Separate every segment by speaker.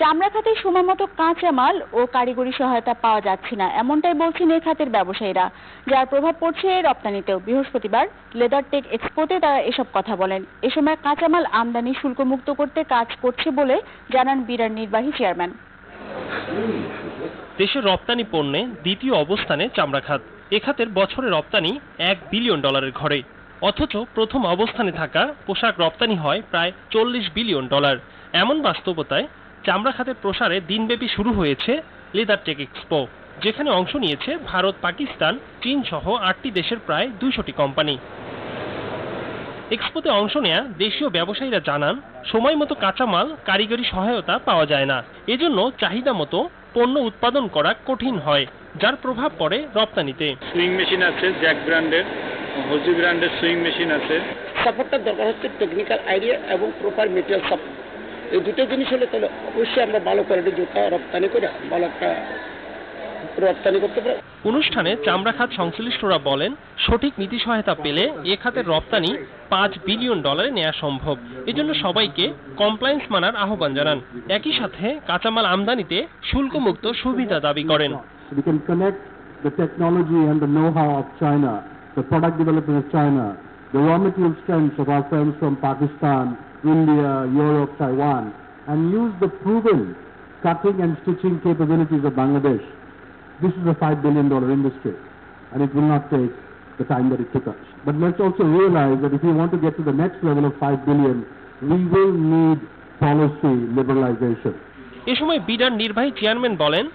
Speaker 1: চামড়া খাতে সময়মতো কাঁচামাল ও কারিগরি সহায়তা পাওয়া যাচ্ছে না, এমনটাই বলছেন এই খাতের ব্যবসায়ীরা, যার প্রভাব পড়ছে রপ্তানিতেও। বৃহস্পতিবার লেদার টেক এক্সপোতে তারা এসব কথা বলেন। এ সময় কাঁচামাল আমদানি শুল্কমুক্ত করতে কাজ করছে বলে জানান বিডার নির্বাহী চেয়ারম্যান।
Speaker 2: দেশের রপ্তানি পণ্যে দ্বিতীয় অবস্থানে চামড়া খাত। এ খাতের বছরে রপ্তানি $1 বিলিয়ন ঘরে, অথচ প্রথম অবস্থানে থাকা পোশাক রপ্তানি হয় প্রায় $40 বিলিয়ন। এমন বাস্তবতায় চামড়া খাতের প্রসারে দিনব্যাপী শুরু হয়েছে লেদার টেক এক্সপো, যেখানে অংশ নিয়েছে ভারত, পাকিস্তান, চীন সহ 8টি দেশের প্রায় 200টি কোম্পানি। এক্সপোতে অংশ নেয়া দেশীয় ব্যবসায়ীরা জানান, সময় মতো কাঁচামাল, কারিগরি সহায়তা পাওয়া যায় না। এজন্য চাহিদা মতো পণ্য উৎপাদন করা কঠিন হয়, যার প্রভাব পড়ে রপ্তানিতে।
Speaker 3: সুইং মেশিন আছে, জ্যাক ব্র্যান্ডের, হোজি ব্র্যান্ডের সুইং মেশিন আছে।
Speaker 4: সাপোর্টটার দরকার হচ্ছে টেকনিক্যাল আইডিয়া এবং প্রপার মেটেরিয়াল সাপোর্ট। এই দুটো জিনিস হলে তাহলে অবশ্যই আমরা ভালো কোয়ালিটির জুতা রপ্তানি করে ভালো একটা রপ্তানি করতে পারি।
Speaker 2: অনুষ্ঠানে চামড়া খাত সংশ্লিষ্টরা বলেন, সঠিক নীতি সহায়তা পেলে এ খাতের রপ্তানি $5 বিলিয়ন নেওয়া সম্ভব। এজন্য সবাইকে কমপ্লায়েন্স মানার আহ্বান জানান। একই সাথে কাঁচামাল আমদানিতে শুল্কমুক্ত সুবিধা দাবি করেন।
Speaker 5: We can connect the technology and the know-how of China, the product development of China, the raw material strengths of our friends from Pakistan, India, Europe, Taiwan, and use the proven cutting and stitching capabilities of Bangladesh. This is a $5 billion industry, and it will not take the time that it took us. But let's also realize that if we want to get to the next level of $5 billion, we will need policy liberalization.
Speaker 2: এ সময় বিডার নির্বাহী chairman বলেন,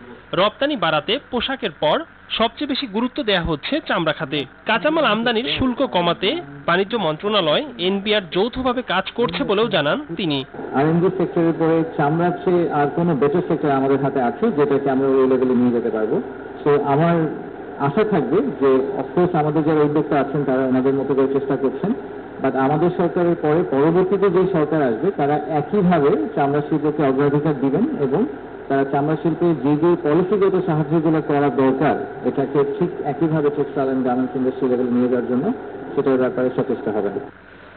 Speaker 2: রপ্তানি বাড়াতে পোশাকের পর সবচেয়ে বেশি গুরুত্ব দেওয়া হচ্ছে চামড়া খাতে। কাঁচামাল আমদানির শুল্ক কমাতে বাণিজ্য মন্ত্রণালয়, এনবিআর যৌথভাবে কাজ করছে বলেও জানান তিনি।
Speaker 6: আরএনডি সেক্টরের পরে চামড়ার চেয়ে আর কোনো বেটার সেক্টর আমাদের হাতে আছে যেটাকে আমরা ওই লেভেলে নিয়ে যেতে পারবো। সো আমার আশা থাকবে যে অফকোর্স আমাদের যারা উদ্যোক্তা আছেন তারা ওনাদের মতো করে চেষ্টা করছেন, বাট আমাদের সরকারের পরে পরবর্তীতে যে সরকার আসবে তারা একইভাবে চামড়া শিল্পকে অগ্রাধিকার দিবেন এবং তারা চামড়া শিল্পে যে যে পলিসিগত সাহায্যগুলো করা দরকার এটাকে ঠিক একইভাবে টেক্সটাইল অ্যান্ড গার্মেন্টস ইন্ডাস্ট্রি লেভেলে নিয়ে যাওয়ার জন্য সেটার ব্যাপারে সচেষ্ট হবেন।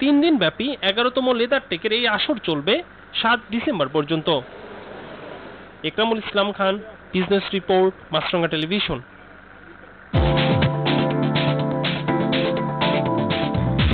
Speaker 2: 3 দিন ব্যাপী 11তম লেদার টেকের এই আসর চলবে 7 ডিসেম্বর পর্যন্ত। একরামুল ইসলাম খান, বিজনেস রিপোর্ট, মাছরাঙা টেলিভিশন।